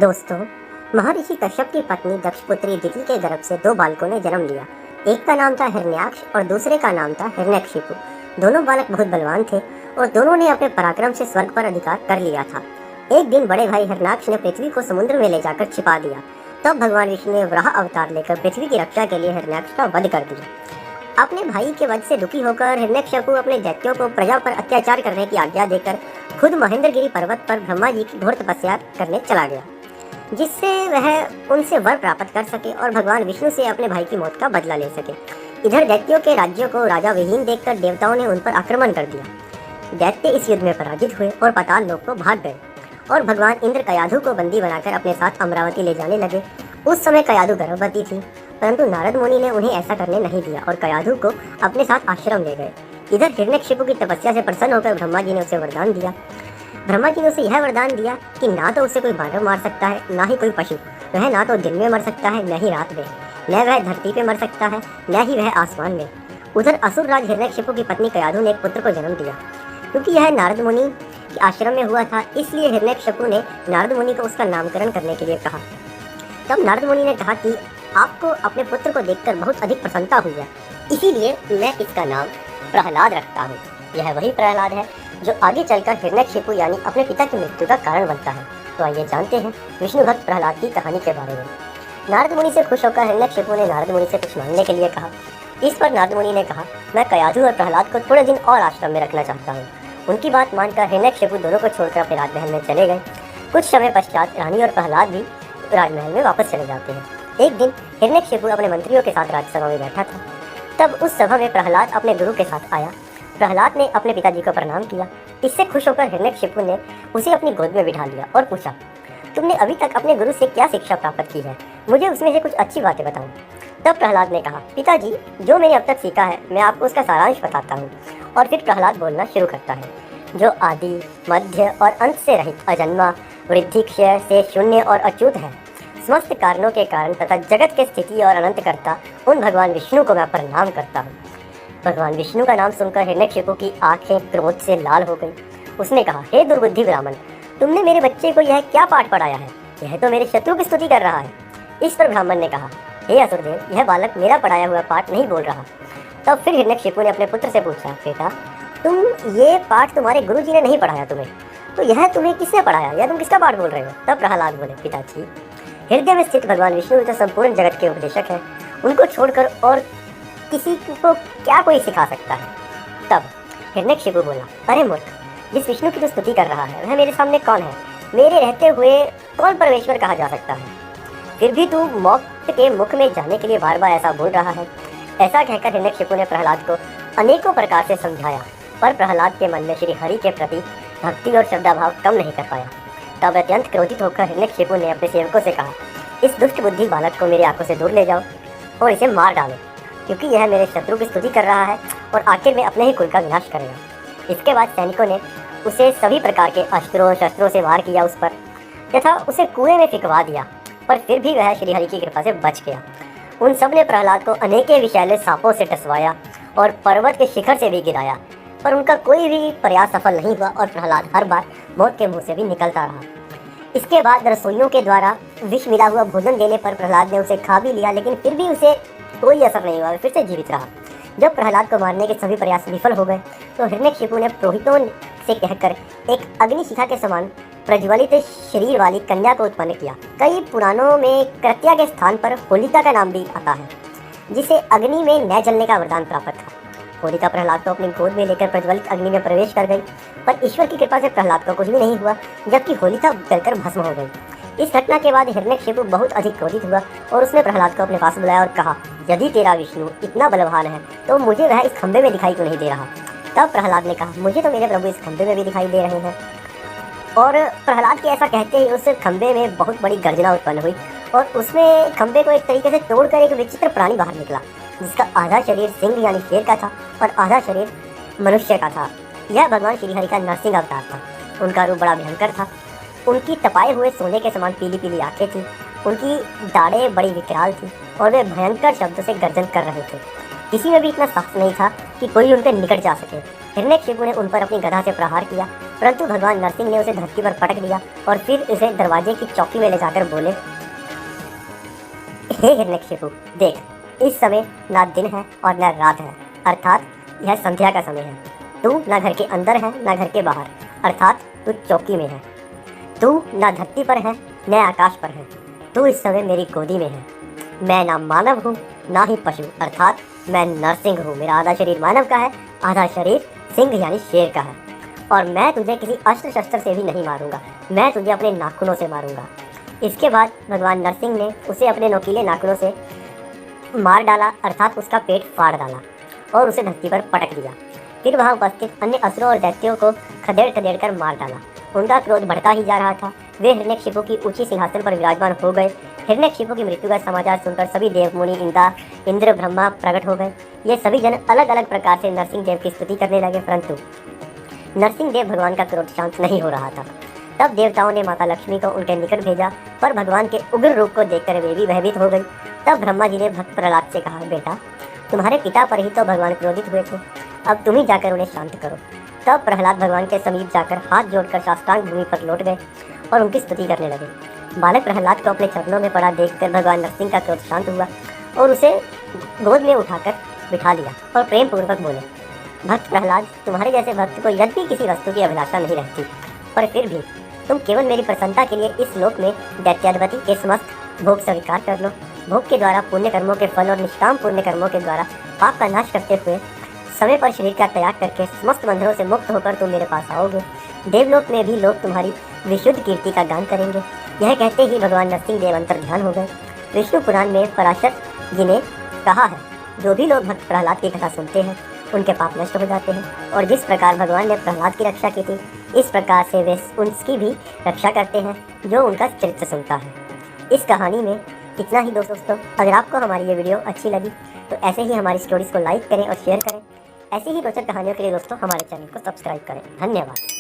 दोस्तों, महर्षि कश्यप की पत्नी दक्षपुत्री दिति के गर्भ से दो बालकों ने जन्म लिया। एक का नाम था हिरण्याक्ष और दूसरे का नाम था हिरण्यकशिपु। दोनों बालक बहुत बलवान थे और दोनों ने अपने पराक्रम से स्वर्ग पर अधिकार कर लिया था। एक दिन बड़े भाई हिरण्याक्ष ने पृथ्वी को समुद्र में ले जाकर छिपा दिया। तब भगवान विष्णु ने वराह अवतार लेकर पृथ्वी की रक्षा के लिए हिरण्याक्ष का वध कर दिया। अपने भाई के वध से दुखी होकर हिरण्यकशिपु अपने दैत्यों को प्रजा पर अत्याचार करने की आज्ञा देकर खुद महेंद्रगिरी पर्वत पर ब्रह्मा जी की घोर तपस्या करने चला गया, जिससे वह उनसे वर प्राप्त कर सके और भगवान विष्णु से अपने भाई की मौत का बदला ले सके। इधर दैत्यों के राज्यों को राजा विहीन देखकर देवताओं ने उन पर आक्रमण कर दिया। दैत्य इस युद्ध में पराजित हुए और पाताल लोक को भाग गए और भगवान इंद्र कयाधु को बंदी बनाकर अपने साथ अमरावती ले जाने लगे। उस समय कयाधु गर्भवती थी, परंतु नारद मुनि ने उन्हें ऐसा करने नहीं दिया और कयाधु को अपने साथ आश्रम ले गए। इधर हिरण्यकशिपु की तपस्या से प्रसन्न होकर ब्रह्मा जी ने उसे वरदान दिया। ब्रह्मा जी ने उसे यह वरदान दिया कि ना तो उसे कोई मानव मार सकता है, ना ही कोई पशु। वह ना तो दिन में मर सकता है, न ही रात में। न वह धरती पे मर सकता है, न ही वह आसमान में। उधर असुर राज हिरण्यकशिपु की पत्नी कयाधु ने एक पुत्र को जन्म दिया। क्योंकि यह नारद मुनि के आश्रम में हुआ था, इसलिए हिरण्यकशिपु ने नारद मुनि को उसका नामकरण करने के लिए कहा। तब नारद मुनि ने कहा कि आपको अपने पुत्र को देखकर बहुत अधिक प्रसन्नता हुई है, इसीलिए मैं इसका नाम प्रहलाद रखता हूँ। यह वही प्रहलाद है जो आगे चलकर हिरण्यकशिपु यानी अपने पिता की मृत्यु का कारण बनता है। तो आइए जानते हैं विष्णु भक्त प्रहलाद की कहानी के बारे में। नारद मुनि से खुश होकर हिरण्यकशिपु ने नारद मुनि से कुछ मांगने के लिए कहा। इस पर नारद मुनि ने कहा, मैं कयाधु और प्रहलाद को थोड़े दिन और आश्रम में रखना चाहता हूँ। उनकी बात मानकर हिरण्यकशिपु दोनों को छोड़कर अपने राजमहल में चले गए। कुछ समय पश्चात रानी और प्रहलाद भी राजमहल में वापस चले जाते हैं। एक दिन हिरण्यकशिपु अपने मंत्रियों के साथ राजसभा में बैठा था। तब उस सभा में प्रहलाद अपने गुरु के साथ आया। प्रहलाद ने अपने पिताजी को प्रणाम किया। इससे खुश होकर हिरण्यकशिपु ने उसे अपनी गोद में बिठा लिया और पूछा, तुमने अभी तक अपने गुरु से क्या शिक्षा प्राप्त की है? मुझे उसमें से कुछ अच्छी बातें बताओ। तब प्रहलाद ने कहा, पिताजी, जो मैंने अब तक सीखा है मैं आपको उसका सारांश बताता हूँ। और फिर प्रहलाद बोलना शुरू करता है, जो आदि, मध्य और अंत से रहित, अजन्मा, वृद्धि क्षय से शून्य और अच्युत है, समस्त कारणों के कारण तथा जगत के स्थिति और अनंत करता उन भगवान विष्णु को मैं प्रणाम करता हूँ। भगवान विष्णु का नाम सुनकर हिरण्यकशिपु की आंखें क्रोध से लाल हो गई। उसने कहा, हे दुर्बुद्धि ब्राह्मण, तुमने मेरे बच्चे को यह क्या पाठ पढ़ाया है? यह तो मेरे शत्रु की स्तुति कर रहा है। इस पर ब्राह्मण ने कहा, हे असुरदेव, यह बालक मेरा पढ़ाया हुआ पाठ नहीं बोल रहा। तब फिर हिरण्यकशिपु ने अपने पुत्र से पूछा, बेटा, तुम ये पाठ तुम्हारे गुरु जी ने नहीं पढ़ाया तुम्हें, तो यह तुम्हें किसने पढ़ाया? यह तुम किसका पाठ बोल रहे हो? तब प्रहलाद बोले, पिताजी, हृदय में स्थित भगवान विष्णु तो संपूर्ण जगत के उपदेशक हैं। उनको छोड़कर और किसी को क्या कोई सिखा सकता है? तब हिरण्यकशिपु बोला, अरे मूर्ख, जिस विष्णु की तू स्तुति कर रहा है वह मेरे सामने कौन है? मेरे रहते हुए कौन परमेश्वर कहा जा सकता है? फिर भी तू मोक्ष के मुख में जाने के लिए बार बार ऐसा बोल रहा है। ऐसा कहकर हिरण्यकशिपु ने प्रहलाद को अनेकों प्रकार से समझाया, पर प्रहलाद के मन में श्री हरि के प्रति भक्ति और श्रद्धाभाव कम नहीं कर पाया। तब अत्यंत क्रोधित होकर हिरण्यकशिपु ने अपने सेवकों से कहा, इस दुष्ट बुद्धि बालक को मेरी आंखों से दूर ले जाओ और इसे मार डालो, क्योंकि यह मेरे शत्रु की स्तुति कर रहा है और आखिर में अपने ही कुल का विनाश करेगा। इसके बाद सैनिकों ने उसे सभी प्रकार के अस्त्रों शस्त्रों से वार किया उस पर तथा उसे कुएं में फिकवा दिया, पर फिर भी वह श्रीहरि की कृपा से बच गया। उन सब ने प्रहलाद को अनेके विषैले सांपों से टसवाया और पर्वत के शिखर से भी गिराया, पर उनका कोई भी प्रयास सफल नहीं हुआ और प्रहलाद हर बार मौत के मुंह से भी निकलता रहा। इसके बाद रसोइयों के द्वारा विष मिला हुआ भोजन देने पर प्रहलाद ने उसे खा भी लिया, लेकिन फिर भी उसे कोई असर नहीं हुआ, फिर से जीवित रहा। जब प्रहलाद को मारने के सभी प्रयास विफल हो गए तो हिरण्यकशिपु ने पुरोहितों से कहकर एक अग्निशिखा के समान प्रज्वलित शरीर वाली कन्या को उत्पन्न किया। कई पुराणों में कृत्या के स्थान पर होलिका का नाम भी आता है, जिसे अग्नि में न जलने का वरदान प्राप्त था। होलिका प्रहलाद को अपनी गोद में लेकर प्रज्वलित अग्नि में प्रवेश कर गई, पर ईश्वर की कृपा से प्रहलाद को कुछ भी नहीं हुआ, जबकि होलिका जलकर भस्म हो गई। इस घटना के बाद हिरण्यकशिपु बहुत अधिक क्रोधित हुआ और उसने प्रहलाद को अपने पास बुलाया और कहा, यदि तेरा विष्णु इतना बलवान है तो मुझे वह इस खंबे में दिखाई क्यों नहीं दे रहा? तब प्रहलाद ने कहा, मुझे तो मेरे प्रभु इस खंबे में भी दिखाई दे रहे हैं। और प्रहलाद के ऐसा कहते ही उस खंबे में बहुत बड़ी गर्जना उत्पन्न हुई और उसमें खंबे को एक तरीके से तोड़कर एक विचित्र प्राणी बाहर निकला, जिसका आधा शरीर सिंह यानी शेर का था और आधा शरीर मनुष्य का था। यह भगवान श्रीहरि का नरसिंह अवतार था। उनका रूप बड़ा भयंकर था। उनकी तपाए हुए सोने के समान पीली पीली आंखें थी, उनकी दाढ़ें बड़ी विकराल थी और वे भयंकर शब्द से गर्जन कर रहे थे। किसी में भी इतना साहस नहीं था कि कोई उनके निकट जा सके। हिरण्यकशिपु ने उन पर अपनी गदा से प्रहार किया परंतु भगवान नरसिंह ने उसे धरती पर पटक दिया और फिर उसे दरवाजे की चौकी में ले जाकर बोले, हे हिरण्यकशिपु, देख, इस समय ना दिन है और न रात है, अर्थात यह संध्या का समय है। तू ना घर के अंदर है ना घर के बाहर, अर्थात तू चौकी में है। तू ना धरती पर है न आकाश पर है, तू इस समय मेरी गोदी में है। मैं ना मानव हूँ ना ही पशु, अर्थात मैं नरसिंह हूँ। मेरा आधा शरीर मानव का है, आधा शरीर सिंह यानी शेर का है। और मैं तुझे किसी अस्त्र शस्त्र से भी नहीं मारूंगा, मैं तुझे अपने नाखूनों से मारूंगा। इसके बाद भगवान नरसिंह ने उसे अपने नोकीले नाखूनों से मार डाला, अर्थात उसका पेट फाड़ डाला और उसे धरती पर पटक दिया। फिर वहाँ उपस्थित अन्य असुरों और दैत्यों को खदेड़ खदेड़ कर मार डाला। उनका क्रोध बढ़ता ही जा रहा था। वे हिरण्यकशिपु की ऊंची सिंहासन पर विराजमान हो गए। हिरण्यकशिपु की मृत्यु का समाचार सुनकर सभी देव मुनि, इंद्र, ब्रह्मा प्रकट हो गए। ये सभी जन अलग अलग प्रकार से नरसिंह देव की स्तुति करने लगे, परंतु नरसिंह देव भगवान का क्रोध शांत नहीं हो रहा था। तब देवताओं ने माता लक्ष्मी को उनके निकट भेजा, पर भगवान के उग्र रूप को देखकर वे भी भयभीत हो गई। तब ब्रह्मा जी ने भक्त प्रहलाद से कहा, बेटा, तुम्हारे पिता पर ही तो भगवान क्रोधित हुए थे, अब तुम ही जाकर उन्हें शांत करो। तब प्रहलाद भगवान के समीप जाकर हाथ जोड़कर साष्टांग भूमि पर लौट गए और उनकी स्तुति करने लगे। बालक प्रहलाद को अपने चरणों में पड़ा देखकर भगवान नरसिंह का क्रोध शांत हुआ और उसे गोद में उठाकर बिठा लिया और प्रेम पूर्वक बोले, भक्त प्रहलाद, तुम्हारे जैसे भक्त को यद्यपि किसी वस्तु की अभिलाषा नहीं रहती, पर फिर भी तुम केवल मेरी प्रसन्नता के लिए इस लोक में दैत्याधिपति के समस्त भोग स्वीकार कर लो। भोग के द्वारा पुण्य कर्मों के फल और निष्काम पुण्य कर्मों के द्वारा पाप का नाश करते हुए समय पर शरीर का त्याग करके समस्त बंधनों से मुक्त होकर तुम मेरे पास आओगे। देवलोक में भी लोग तुम्हारी विशुद्ध कीर्ति का गान करेंगे। यह कहते ही भगवान नरसिंह देव अंतर ध्यान हो गए। विष्णु पुराण में पराशर जी ने कहा है, जो भी लोग भक्त प्रहलाद की कथा सुनते हैं उनके पाप नष्ट हो जाते हैं, और जिस प्रकार भगवान ने प्रहलाद की रक्षा की थी, इस प्रकार से वे उसकी भी रक्षा करते हैं जो उनका चरित्र सुनता है। इस कहानी में इतना ही दोस्तों। अगर आपको हमारी ये वीडियो अच्छी लगी तो ऐसे ही हमारी स्टोरीज को लाइक करें और शेयर करें। ऐसी ही रोचक कहानियों के लिए दोस्तों हमारे चैनल को सब्सक्राइब करें। धन्यवाद।